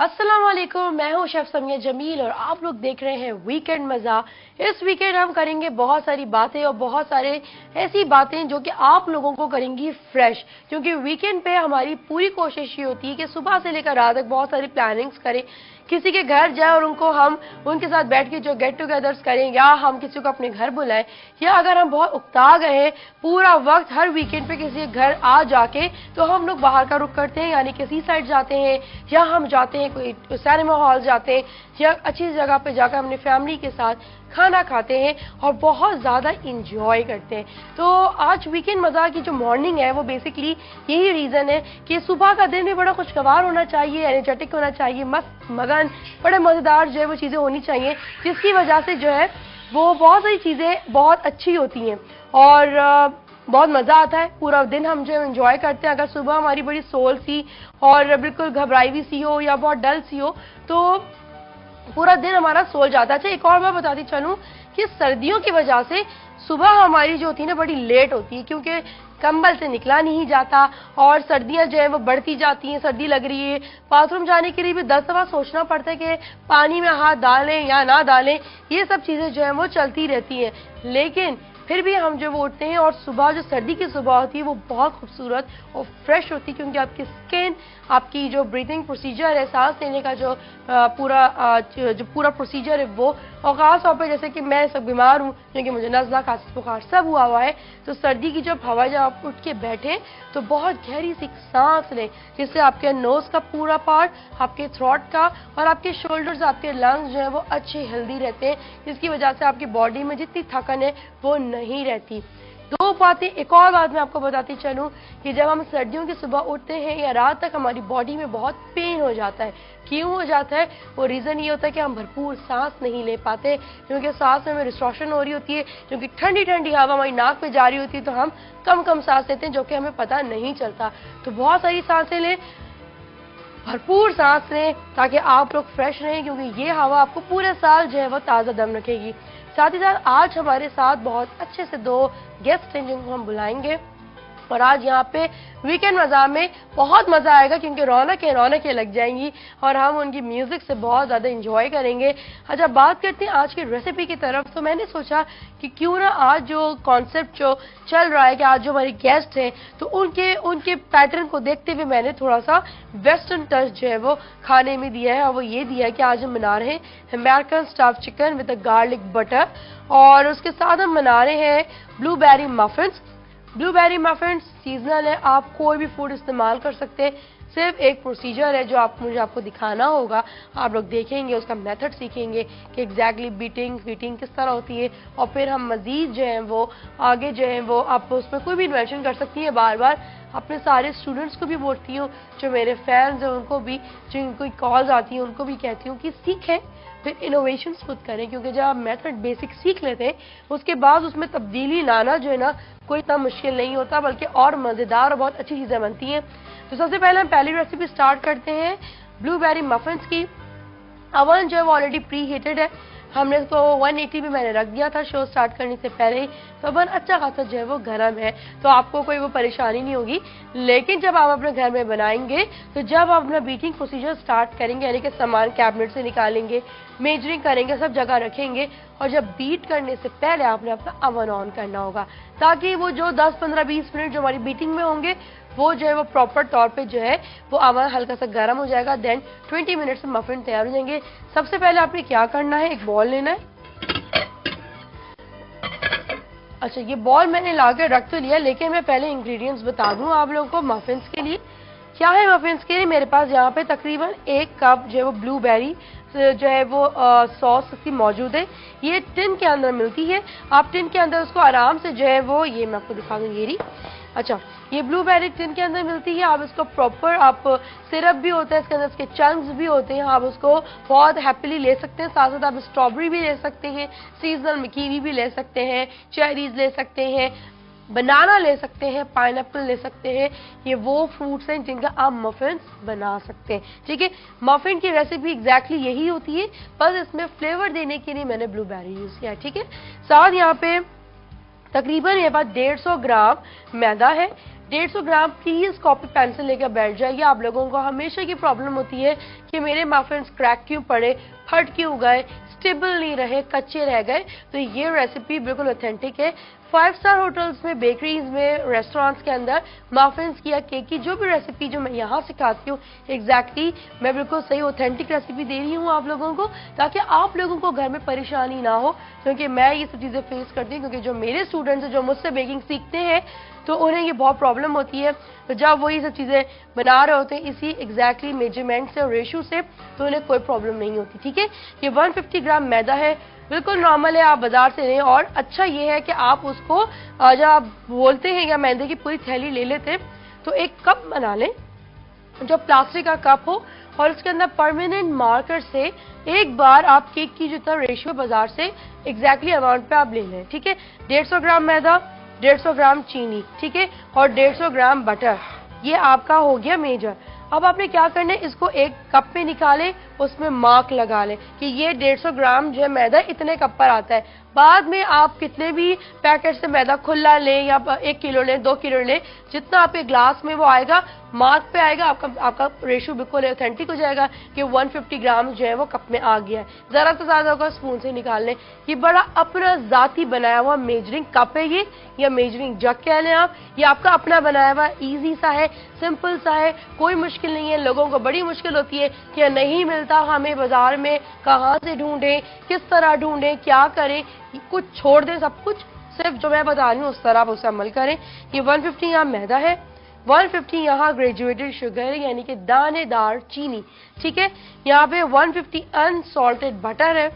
अस्सलाम वालेकुम, मैं हूं शेफ समिया जमील और आप लोग देख रहे हैं वीकेंड मज़ा। इस वीकेंड हम करेंगे बहुत सारी बातें और बहुत सारे ऐसी बातें जो कि आप लोगों को करेंगी फ्रेश, क्योंकि वीकेंड पे हमारी पूरी कोशिश ये होती है कि सुबह से लेकर रात तक बहुत सारी प्लानिंग्स करें, किसी के घर जाए और हम उनके साथ बैठ के जो गेट टुगेदर्स करें, या हम किसी को अपने घर बुलाएं, या अगर हम बहुत उकता गए हैं पूरा वक्त हर वीकेंड पे किसी के घर आ जाके, तो हम लोग बाहर का रुख करते हैं, यानी किसी साइड जाते हैं या हम जाते हैं कोई सिनेमा हॉल जाते हैं या अच्छी जगह पे जाकर अपनी फैमिली के साथ खाना खाते हैं और बहुत ज़्यादा इंजॉय करते हैं। तो आज वीकेंड मज़ा की जो मॉर्निंग है वो बेसिकली यही रीज़न है कि सुबह का दिन भी बड़ा खुशगवार होना चाहिए, एनर्जेटिक होना चाहिए, मस्त मगन, बड़े मज़ेदार जो है वो चीज़ें होनी चाहिए, जिसकी वजह से जो है वो बहुत सारी चीज़ें बहुत अच्छी होती हैं और बहुत मज़ा आता है। पूरा दिन हम जो एंजॉय करते हैं। अगर सुबह हमारी बड़ी सोल सी और बिल्कुल घबराई हुई सी हो या बहुत डल सी हो तो पूरा दिन हमारा सोल जाता है। अच्छा, एक और बात बताती चलूं कि सर्दियों की वजह से सुबह हमारी जो होती है ना बड़ी लेट होती है, क्योंकि कंबल से निकला नहीं जाता और सर्दियां जो है वो बढ़ती जाती हैं। सर्दी लग रही है, बाथरूम जाने के लिए भी 10 दफा सोचना पड़ता है कि पानी में हाथ डालें या ना डालें। ये सब चीजें जो है वो चलती रहती हैं, लेकिन फिर भी हम जो वो उठते हैं और सुबह जो सर्दी की सुबह होती है वो बहुत खूबसूरत और फ्रेश होती है, क्योंकि आपकी स्किन, आपकी जो ब्रीथिंग प्रोसीजर है, सांस लेने का जो पूरा प्रोसीजर है वो, और ख़ास तौर पे जैसे कि मैं सब बीमार हूँ क्योंकि मुझे नज़ला, खांसी, बुखार सब हुआ है, तो सर्दी की जब हवा, जब आप उठ के बैठें तो बहुत गहरी सी सांस लें, जिससे आपके नोज़ का पूरा पार्ट, आपके थ्रोट का और आपके शोल्डर्स, आपके लंग्स जो है वो अच्छे हेल्दी रहते हैं, जिसकी वजह से आपकी बॉडी में जितनी थकन है वो नहीं रहती। दो बातें, एक और बात मैं आपको बताती चलूं कि जब हम सर्दियों की सुबह उठते हैं या रात तक हमारी बॉडी में बहुत पेन हो जाता है। क्यों हो जाता है? वो रीज़न ये होता है कि हम भरपूर सांस नहीं ले पाते, क्योंकि सांस में डिस्ट्रक्शन हो रही होती है, क्योंकि ठंडी ठंडी हवा हमारी नाक पे जा रही होती है, तो हम कम कम सांस लेते हैं जो कि हमें पता नहीं चलता। तो बहुत सारी सांसें लें, भरपूर सांस लें, ताकि आप लोग फ्रेश रहें, क्योंकि ये हवा आपको पूरे साल जो है वो ताज़ा दम रखेगी। साथ ही साथ आज हमारे साथ बहुत अच्छे से दो गेस्ट हैं जिनको हम बुलाएंगे, और आज यहाँ पे वीकेंड मज़ा में बहुत मज़ा आएगा, क्योंकि रौनकें लग जाएंगी और हम उनकी म्यूज़िक से बहुत ज़्यादा इंजॉय करेंगे। अच्छा, बात करते हैं आज की रेसिपी की तरफ, तो मैंने सोचा कि क्यों ना आज जो कॉन्सेप्ट जो चल रहा है कि आज जो हमारे गेस्ट हैं तो उनके पैटर्न को देखते हुए मैंने थोड़ा सा वेस्टर्न टच जो है वो खाने में दिया है, और वो ये दिया है कि आज हम बना रहे हैं American stuff chicken with garlic butter, और उसके साथ हम बना रहे हैं blueberry muffins. Blueberry muffins seasonal है, आप कोई भी फूड इस्तेमाल कर सकते हैं। सिर्फ एक प्रोसीजर है जो मुझे आपको दिखाना होगा, आप लोग देखेंगे, उसका मेथड सीखेंगे कि एग्जैक्टली बीटिंग किस तरह होती है, और फिर हम मजीद जो है वो आगे जो है वो आप उसमें कोई भी इन्वेंशन कर सकती है। बार बार अपने सारे स्टूडेंट्स को भी बोलती हूँ, जो मेरे फैंस हैं उनको भी, जिनको कॉल्स आती हैं उनको भी कहती हूँ कि सीखें, फिर इनोवेशंस खुद करें, क्योंकि जब आप मेथड बेसिक सीख लेते हैं उसके बाद उसमें तब्दीली लाना जो है ना कोई इतना मुश्किल नहीं होता, बल्कि और मज़ेदार और बहुत अच्छी चीज़ें बनती हैं। तो सबसे पहले हम पहली रेसिपी स्टार्ट करते हैं ब्लूबेरी मफिन्स की। अवन जो है वो ऑलरेडी प्री हीटेड है, हमने इसको 180 भी मैंने रख दिया था शो स्टार्ट करने से पहले ही, तो अवन अच्छा खासा जो है वो गर्म है, तो आपको कोई वो परेशानी नहीं होगी। लेकिन जब आप अपने घर में बनाएंगे तो जब आप अपना बीटिंग प्रोसीजर स्टार्ट करेंगे, यानी कि सामान कैबिनेट से निकालेंगे, मेजरिंग करेंगे, सब जगह रखेंगे, और जब बीट करने से पहले आपने अपना अवन ऑन करना होगा, ताकि वो जो 10, 15, 20 मिनट जो हमारी बीटिंग में होंगे वो जो है वो प्रॉपर तौर पे जो है वो अवन हल्का सा गर्म हो जाएगा। देन 20 मिनट्स में मफिन तैयार हो जाएंगे। सबसे पहले आपने क्या करना है, एक बॉल लेना है। अच्छा, ये बॉल मैंने लाकर रख तो लिया, लेकिन मैं पहले इंग्रेडिएंट्स बता दूं आप लोगों को मफिन्स के लिए। क्या है मफिन्स के लिए? मेरे पास यहाँ पे तकरीबन 1 कप जो है वो ब्लूबेरी जो है वो सॉस की मौजूद है। ये टिन के अंदर मिलती है, आप टिन के अंदर उसको आराम से जो है वो, ये मैं आपको दिखा दूँ, ये रही। अच्छा, ये ब्लूबेरी टिन के अंदर मिलती है, आप इसको प्रॉपर, आप सिरप भी होता है इसके अंदर, इसके चंक्स भी होते हैं, आप उसको बहुत हैप्पीली ले सकते हैं। साथ साथ आप स्ट्रॉबेरी भी ले सकते हैं, सीजनल में कीवी भी ले सकते हैं, चेरीज ले सकते हैं, बनाना ले सकते हैं, पाइनएप्पल ले सकते हैं। ये वो फ्रूट्स हैं जिनका आप मफिन्स बना सकते हैं। ठीक है, मफिन की रेसिपी एग्जैक्टली यही होती है, बस इसमें फ्लेवर देने के लिए मैंने ब्लूबेरी यूज किया है। ठीक है, साथ यहाँ पे तकरीबन ये बात 150 ग्राम मैदा है। 150 ग्राम प्लीज कॉपी पेंसिल लेकर बैठ जाइए। आप लोगों को हमेशा की प्रॉब्लम होती है कि मेरे मफिन्स क्रैक क्यों पड़े, फट क्यों गए, स्टेबल नहीं रहे, कच्चे रह गए। तो ये रेसिपी बिल्कुल ऑथेंटिक है। 5 स्टार होटल्स में, बेकरीज में, रेस्टोरेंट्स के अंदर मफिन्स की या केक की जो भी रेसिपी जो मैं यहाँ सिखाती हूँ एग्जैक्टली मैं बिल्कुल सही ऑथेंटिक रेसिपी दे रही हूँ आप लोगों को, ताकि आप लोगों को घर में परेशानी ना हो। क्योंकि मैं ये सब चीज़ें फेस करती हूँ, क्योंकि जो मेरे स्टूडेंट्स हैं जो मुझसे बेकिंग सीखते हैं तो उन्हें ये बहुत प्रॉब्लम होती है। तो जब वो ये सब चीज़ें बना रहे होते हैं इसी एग्जैक्टली मेजरमेंट से और रेशो से, तो उन्हें कोई प्रॉब्लम नहीं होती। ठीक है, ये 150 ग्राम मैदा है, बिल्कुल नॉर्मल है, आप बाजार से लें। और अच्छा ये है कि आप उसको जब आप बोलते हैं या मैदे की पूरी थैली ले लेते हैं तो एक कप बना लें जो प्लास्टिक का कप हो, और उसके अंदर परमानेंट मार्कर से एक बार आप केक की जितना रेशियो बाजार से एग्जैक्टली अमाउंट पे आप ले लें। ठीक है, 150 ग्राम मैदा, 150 ग्राम चीनी, ठीक है, और 150 ग्राम बटर, ये आपका हो गया मेजर। अब आपने क्या करना है, इसको एक कप में निकालें, उसमें मार्क लगा लें कि ये 150 ग्राम जो है मैदा इतने कप पर आता है। बाद में आप कितने भी पैकेट से मैदा खुला लें या 1 किलो लें, 2 किलो लें, जितना आपके ग्लास में वो आएगा मार्क पे आएगा, आपका रेशियो बिल्कुल ऑथेंटिक हो जाएगा कि 150 ग्राम जो है वो कप में आ गया है। जरा तो ज्यादा होगा स्पून से निकाल लें। ये बड़ा अपना जाती बनाया हुआ मेजरिंग कप है ये, या मेजरिंग जग कह लें आप। ये आपका अपना बनाया हुआ ईजी सा है, सिंपल सा है, कोई मुश्किल नहीं है। लोगों को बड़ी मुश्किल होती है कि नहीं मिलता हमें बाजार में, कहाँ से ढूंढें, किस तरह ढूंढें, क्या करें, कुछ छोड़ दें सब कुछ, सिर्फ जो मैं बता रही हूँ उस तरह आप उसे अमल करें। ये 150 यहाँ मैदा है, 150 यहाँ ग्रेजुएटेड शुगर यानी कि दानेदार चीनी, ठीक है। यहाँ पे 150 अनसॉल्टेड बटर है,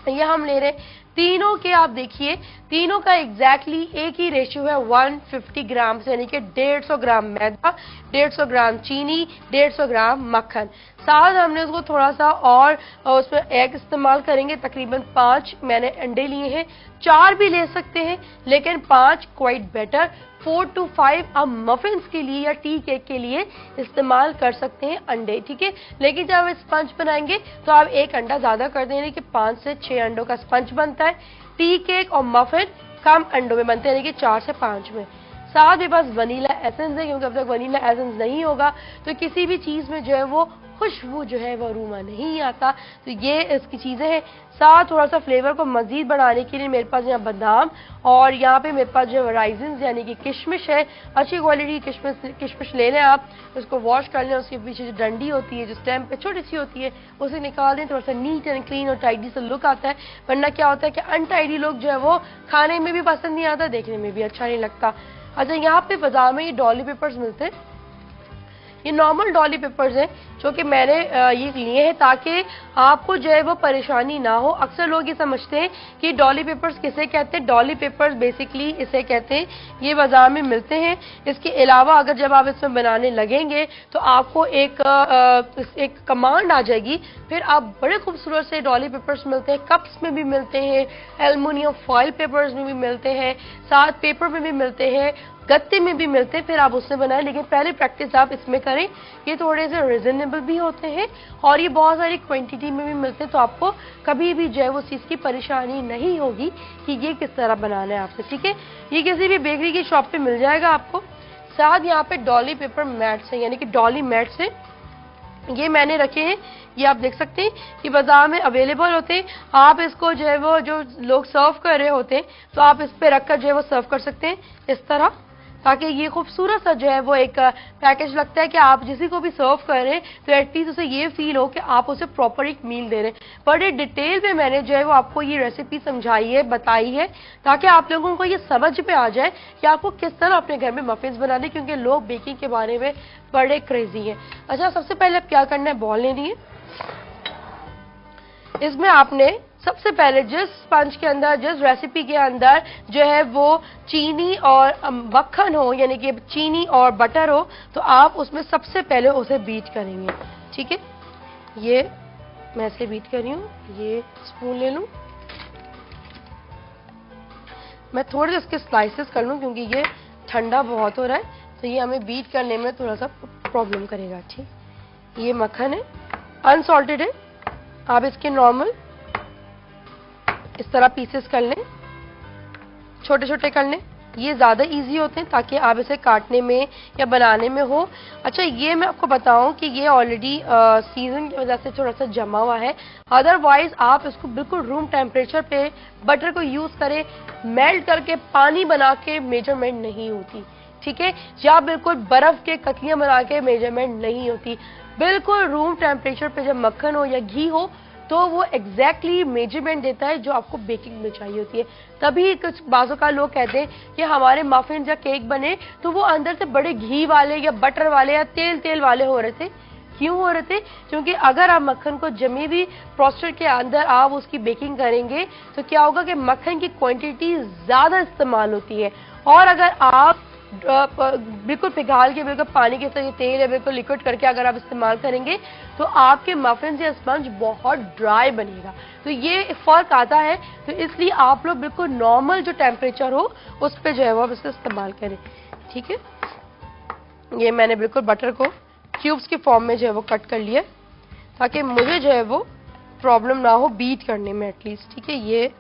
ये हम ले रहे हैं। तीनों के आप देखिए, तीनों का एग्जैक्टली एक ही रेशियो है 150 ग्राम से, यानी कि 150 ग्राम मैदा, 150 ग्राम चीनी, 150 ग्राम मक्खन। साथ हमने उसको थोड़ा सा और उसमें एग इस्तेमाल करेंगे, तकरीबन 5 मैंने अंडे लिए हैं, 4 भी ले सकते हैं लेकिन 5 क्वाइट बेटर। 4 to 5 आप मफिन्स के लिए या टी केक के लिए इस्तेमाल कर सकते हैं अंडे, ठीक है। लेकिन जब आप स्पंज बनाएंगे तो आप 1 अंडा ज्यादा कर देंगे कि 5 से 6 अंडों का स्पंज बनता है। टी केक और मफिन कम अंडों में बनते हैं, यानी कि 4 से 5 में। साथ में बस वनीला एसेंस है, क्योंकि अब तक वनीला एसेंस नहीं होगा तो किसी भी चीज में जो है वो खुशबू जो है वो अरोमा नहीं आता। तो ये इसकी चीजें हैं। साथ थोड़ा सा फ्लेवर को मजीद बढ़ाने के लिए मेरे पास यहाँ बादाम और यहाँ पे मेरे पास जो राइजिन्स यानी कि किशमिश है, अच्छी क्वालिटी की किशमिश ले लें आप, उसको वॉश कर लें, उसके पीछे जो डंडी होती है जो स्टेम पे छोटी सी होती है उसे निकाल दें, थोड़ा सा नीट एंड क्लीन और टाइडी सा लुक आता है। वरना क्या होता है कि अनटाइडी लुक जो है वो खाने में भी पसंद नहीं आता, देखने में भी अच्छा नहीं लगता। अच्छा, यहाँ पे बाजार में ये डॉली पेपर्स मिलते हैं, ये नॉर्मल डॉली पेपर्स हैं जो कि मैंने ये लिए हैं ताकि आपको जो है वो परेशानी ना हो। अक्सर लोग ये समझते हैं कि डॉली पेपर्स किसे कहते हैं। डॉली पेपर्स बेसिकली इसे कहते हैं, ये बाजार में मिलते हैं। इसके अलावा अगर जब आप इसमें बनाने लगेंगे तो आपको एक कमांड आ जाएगी, फिर आप बड़े खूबसूरत से डॉली पेपर्स मिलते हैं, कप्स में भी मिलते हैं, एल्युमिनियम फॉइल पेपर्स में भी मिलते हैं, साथ पेपर में भी मिलते हैं, गत्ते में भी मिलते हैं, फिर आप उससे बनाएं। लेकिन पहले प्रैक्टिस आप इसमें करें, ये थोड़े से रिजनेबल भी होते हैं और ये बहुत सारी क्वांटिटी में भी मिलते हैं, तो आपको कभी भी जो है वो चीज़ की परेशानी नहीं होगी कि ये किस तरह बनाना है आपसे, ठीक है। ये किसी भी बेकरी की शॉप पे मिल जाएगा आपको। साथ यहाँ पे डॉली पेपर मैट्स हैं, यानी कि डॉली मैट्स हैं, ये मैंने रखे हैं, ये आप देख सकते हैं कि बाजार में अवेलेबल होते हैं। आप इसको जो है वो जो लोग सर्व कर रहे होते हैं तो आप इस पे रखकर जो है वो सर्व कर सकते हैं इस तरह, ताकि ये खूबसूरत सा जो है वो एक पैकेज लगता है कि आप किसी को भी सर्व कर रहे हैं तो एटलीस्ट उसे ये फील हो कि आप उसे प्रॉपर एक मील दे रहे हैं। बड़े डिटेल में मैंने जो है वो आपको ये रेसिपी समझाई है, बताई है, ताकि आप लोगों को ये समझ पे आ जाए कि आपको किस तरह अपने घर में मफिन्स बनाने, क्योंकि लोग बेकिंग के बारे में बड़े क्रेजी हैं। अच्छा, सबसे पहले आप क्या करना है, बॉल लेनी है, इसमें आपने सबसे पहले जिस स्पंज के अंदर, जिस रेसिपी के अंदर जो है वो चीनी और मक्खन हो, यानी कि चीनी और बटर हो, तो आप उसमें सबसे पहले उसे बीट करेंगे, ठीक है। ये मैं ऐसे बीट कर रही हूँ, ये स्पून ले लूं, मैं थोड़े इसके स्लाइसेस कर लूं क्योंकि ये ठंडा बहुत हो रहा है तो ये हमें बीट करने में थोड़ा सा प्रॉब्लम करेगा, ठीक। ये मक्खन है, अनसॉल्टेड है, आप इसके नॉर्मल इस तरह पीसेस कर लें, छोटे छोटे कर लें। ये ज़्यादा इजी होते हैं ताकि आप इसे काटने में या बनाने में हो। अच्छा, ये मैं आपको बताऊं कि ये ऑलरेडी सीजन की वजह से थोड़ा सा जमा हुआ है, अदरवाइज आप इसको बिल्कुल रूम टेम्परेचर पे बटर को यूज़ करें, मेल्ट करके पानी बना के मेजरमेंट नहीं होती, ठीक है, या बिल्कुल बर्फ के कतलियां बना के मेजरमेंट नहीं होती। बिल्कुल रूम टेम्परेचर पे जब मक्खन हो या घी हो तो वो एग्जैक्टली मेजरमेंट देता है जो आपको बेकिंग में चाहिए होती है। तभी कुछ बाजों का लोग कहते हैं कि हमारे मफिन या केक बने तो वो अंदर से बड़े घी वाले या बटर वाले या तेल वाले हो रहे थे। क्यों हो रहे थे? क्योंकि अगर आप मक्खन को जमी हुई प्रोस्टर के अंदर आप उसकी बेकिंग करेंगे तो क्या होगा कि मक्खन की क्वांटिटी ज्यादा इस्तेमाल होती है, और अगर आप बिल्कुल पिघाल के बिल्कुल पानी के साथ तेल या बिल्कुल लिक्विड करके अगर आप इस्तेमाल करेंगे तो आपके मफिन या स्पंज बहुत ड्राई बनेगा। तो ये फर्क आता है, तो इसलिए आप लोग बिल्कुल नॉर्मल जो टेम्परेचर हो उस पर जो है वो इसका इस्तेमाल करें, ठीक है। ये मैंने बिल्कुल बटर को क्यूब्स के फॉर्म में जो है वो कट कर लिया ताकि मुझे जो है वो प्रॉब्लम ना हो बीट करने में एटलीस्ट, ठीक है। ये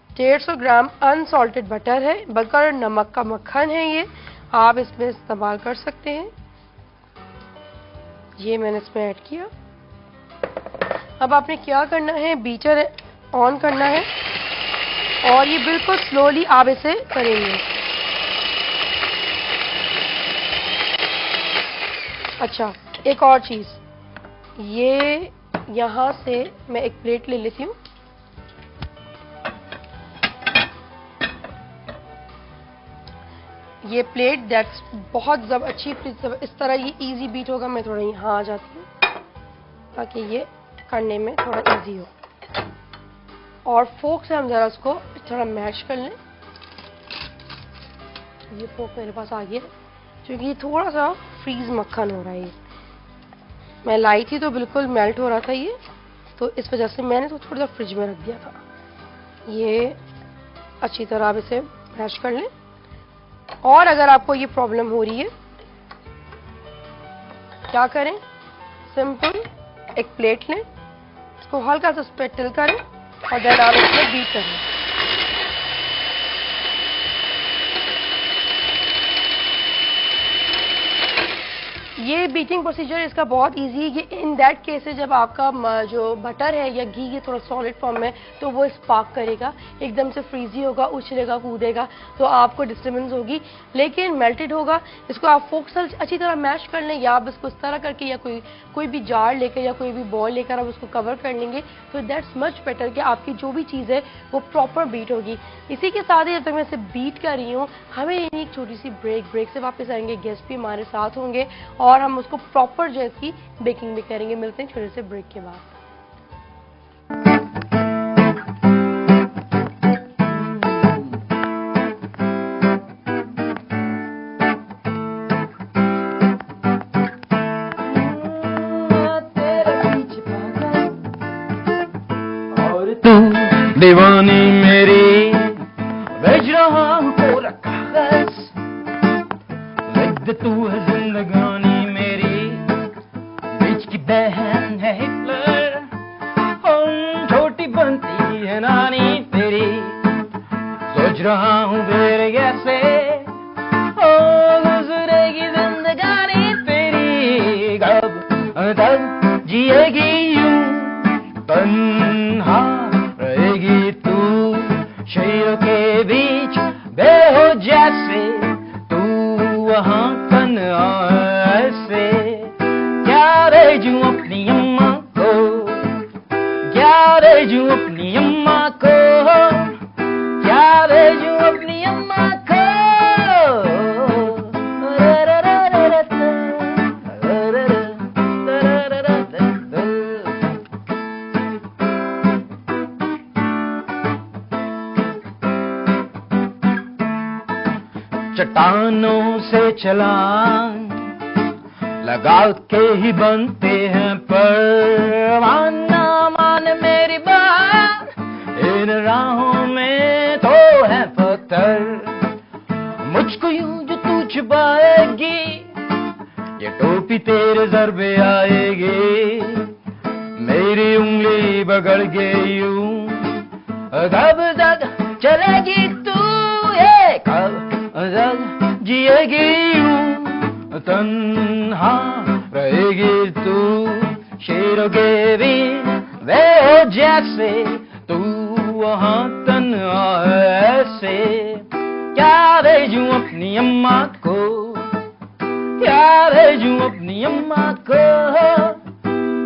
150 ग्राम अनसॉल्टेड बटर है, बगैर नमक का मक्खन है, ये आप इसमें इस्तेमाल कर सकते हैं। ये मैंने इसमें ऐड किया। अब आपने क्या करना है, बीटर ऑन करना है और ये बिल्कुल स्लोली आप इसे करेंगे। अच्छा, एक और चीज, ये यहां से मैं एक प्लेट ले लेती हूँ। ये प्लेट डेस्क बहुत जब अच्छी इस तरह ये इजी बीट होगा। मैं थोड़ा यहाँ आ जाती हूँ ताकि ये करने में थोड़ा इजी हो, और फोक से हम जरा उसको थोड़ा मैश कर लें। ये फोक मेरे पास आ गया क्योंकि ये थोड़ा सा फ्रीज मक्खन हो रहा है। ये मैं लाई थी तो बिल्कुल मेल्ट हो रहा था ये, तो इस वजह से मैंने तो थोड़ा सा फ्रिज में रख दिया था। ये अच्छी तरह आप इसे मैश कर लें, और अगर आपको ये प्रॉब्लम हो रही है क्या करें, सिंपल एक प्लेट लें, इसको हल्का सा उस पर टिल करें और देन आप इसमें बीट करें। ये बीटिंग प्रोसीजर इसका बहुत इजी है। ये इन दैट केस है जब आपका जो बटर है या घी ये थोड़ा सॉलिड फॉर्म में, तो वो स्पार्क करेगा, एकदम से फ्रीजी होगा, उछलेगा, कूदेगा, तो आपको डिस्टर्बेंस होगी। लेकिन मेल्टेड होगा, इसको आप फोक से अच्छी तरह मैश कर लें, या आप इसको इस तरह करके या कोई भी जार लेकर या कोई भी बॉल लेकर आप उसको कवर कर लेंगे, तो दैट्स मच बेटर कि आपकी जो भी चीज़ है वो प्रॉपर बीट होगी। इसी के साथ ही जब तक मैं इसे बीट कर रही हूँ, हमें एक छोटी सी ब्रेक से वापस आएंगे, गेस्ट भी हमारे साथ होंगे और हम उसको प्रॉपर जो इसकी बेकिंग भी करेंगे। मिलते हैं छोटे से ब्रेक के बाद। दीवानी मेरी भेज रहा हूँ पूरा कागज, लिख दे तू है जिंदगानी मेरी, बीच की बहन है हिटलर, हम छोटी बनती है नानी तेरी, सोच रहा हूँ मेरे कैसे ओ गुजरेगी जिंदगानी तेरी, कब तब जिएगी यूं तन्हा रहेगी तू, शैरों के बीच बेहो जैसे तू वहाँ कन्हा ऐसे, क्या रेजूं अपनी अम्मा को, क्या रेजूं अपनी अम्मा को, क्या रेजूं अपनी अम्मा को। चट्टानों से छलांग लगा के ही बनते हैं परवाना, मान मेरी बात, इन राहों में तो है पत्थर, मुझको यूं जो तू छुपाएगी, ये टोपी तेरे ज़रबे आएगी, मेरी उंगली पकड़ के यूं दब दब चलेगी तू, जिएगी यूं तन्हा रहेगी तू, शेरों के भी वे हो जैसे तू वहाँ तन्हा ऐसे। क्या भेजूं अपनी अम्मा को, क्या भेजूं अपनी अम्मा को,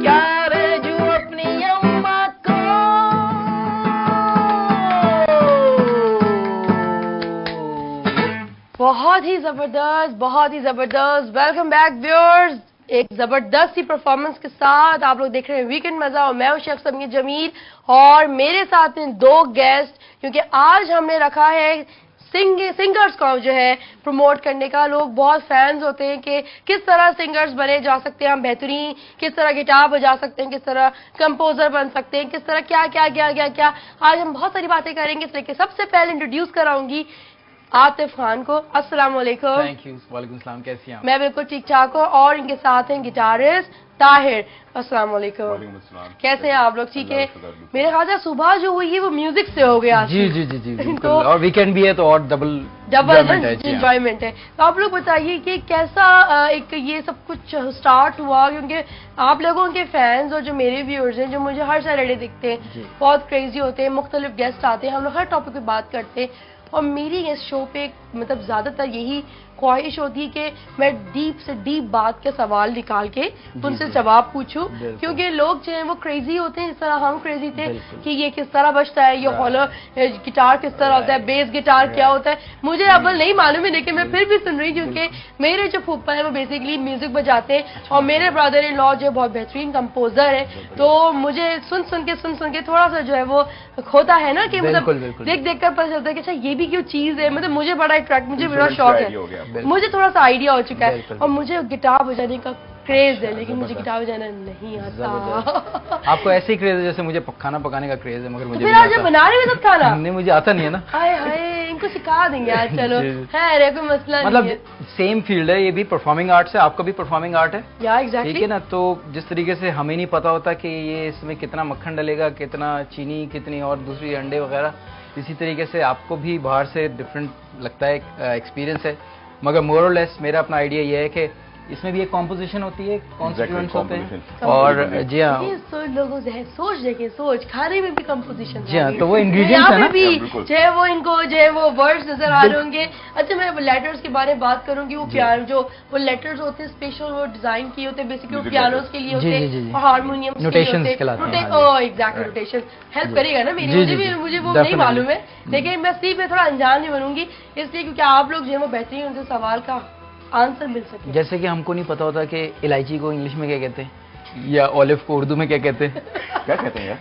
क्या भेजूं अपनी अम्मा को। बहुत ही जबरदस्त, बहुत ही जबरदस्त। वेलकम बैक व्यूअर्स, एक जबरदस्त सी परफॉर्मेंस के साथ आप लोग देख रहे हैं वीकेंड मजा और मैं हूं शेफ समिया जमील और मेरे साथ हैं दो गेस्ट, क्योंकि आज हमने रखा है सिंगर्स को जो है प्रमोट करने का। लोग बहुत फैंस होते हैं कि किस तरह सिंगर्स बने जा सकते हैं हम बेहतरीन, किस तरह गिटार बजा सकते हैं, किस तरह कंपोजर बन सकते हैं, किस तरह क्या क्या क्या क्या क्या। आज हम बहुत सारी बातें करेंगे, इसलिए सबसे पहले इंट्रोड्यूस कराऊंगी आतिफ खान को। अस्सलाम वालेकुम। Thank you. वालेकुम सलाम। कैसी हैं आप? मैं बिल्कुल ठीक ठाक हूँ और इनके साथ हैं गिटारिस्ट ताहिर। अस्सलाम वालेकुम। वालेकुम अस्सलाम। कैसे हैं आप लोग? ठीक है। मेरे ख्याल से सुबह जो हुई है वो म्यूजिक से हो गया। जी जी जी जी बिल्कुल। और वीकेंड भी है तो और डबल एंजॉयमेंट है। तो आप लोग बताइए कि कैसा एक ये सब कुछ स्टार्ट हुआ, क्योंकि आप लोगों के फैंस और जो मेरे व्यूअर्स हैं जो मुझे हर सैटरडे दिखते हैं बहुत क्रेजी होते हैं, मुख्तलिफ गेस्ट आते हैं, हम लोग हर टॉपिक पे बात करते हैं और मेरी इस शो पे मतलब ज्यादातर यही ख्वाहिश होती है कि मैं डीप से डीप बात के सवाल निकाल के उनसे जवाब पूछूं, क्योंकि लोग जो हैं वो क्रेजी होते हैं जिस तरह हम क्रेजी थे कि ये किस तरह बजता है, ये हॉलर गिटार किस तरह होता है, बेस गिटार क्या होता है। मुझे अव्वल नहीं मालूम है लेकिन मैं फिर भी सुन रही हूँ, क्योंकि मेरे जो फूफा है वो बेसिकली म्यूजिक बजाते हैं और मेरे ब्रदर इन लॉ जो बहुत बेहतरीन कंपोजर है। तो मुझे सुन सुन के थोड़ा सा जो है वो होता है ना कि मतलब देख देख कर पता चलता है कि अच्छा ये भी क्यों चीज है। मतलब मुझे बड़ा अट्रैक्ट, मुझे बड़ा शौक है, मुझे थोड़ा सा आइडिया हो चुका है और मुझे गिटार बजाने का क्रेज है, लेकिन मुझे गिटार बजाना नहीं आता। आपको ऐसे ही क्रेज है जैसे मुझे खाना पकाने का क्रेज है, मगर मुझे फिर आज बना रहे हो सब खाना? नहीं, मुझे आता नहीं है ना। हाय हाय, इनको सिखा देंगे आज। चलो है कोई मसला नहीं मतलब है। सेम फील्ड है, ये भी परफॉर्मिंग आर्ट्स है, आपका भी परफॉर्मिंग आर्ट है। या एग्जैक्टली, ठीक है ना। तो जिस तरीके से हमें नहीं पता होता कि ये इसमें कितना मक्खन डलेगा, कितना चीनी, कितनी और दूसरी अंडे वगैरह, इसी तरीके से आपको भी बाहर से डिफरेंट लगता है, एक्सपीरियंस है। मगर मोर और लेस मेरा अपना आइडिया ये है कि इसमें भी एक कॉम्पोजिशन होती है, कॉन्स्टिट्यूएंट्स होते हैं और जी हाँ, लोगों से सोच देखे सोच खाने में भी कंपोजिशन। जी हाँ, तो वो इंग्रेडिएंट्स है ना भी चाहे वो इनको जो वो वर्ड्स नजर आ रहे होंगे। अच्छा, मैं लेटर्स के बारे में बात करूंगी। वो पियानो जो वो लेटर्स होते हैं स्पेशल वो डिजाइन किए होते हैं, बेसिकली वो पियानोस के लिए होते हैं और हारमोनियम नोटेशंस कहलाते हैं। ओह एग्जैक्टली, नोटेशन हेल्प करेगा ना मेरी। मुझे वो नहीं मालूम है, लेकिन मैं सीख में थोड़ा अनजान नहीं बनूंगी इसलिए क्योंकि आप लोग जो है वो बेहतरीन उनसे सवाल का आंसर मिल सके। जैसे कि हमको नहीं पता होता कि इलायची को इंग्लिश में क्या कहते हैं या ऑलिव को उर्दू में क्या कहते हैं। क्या कहते हैं यार?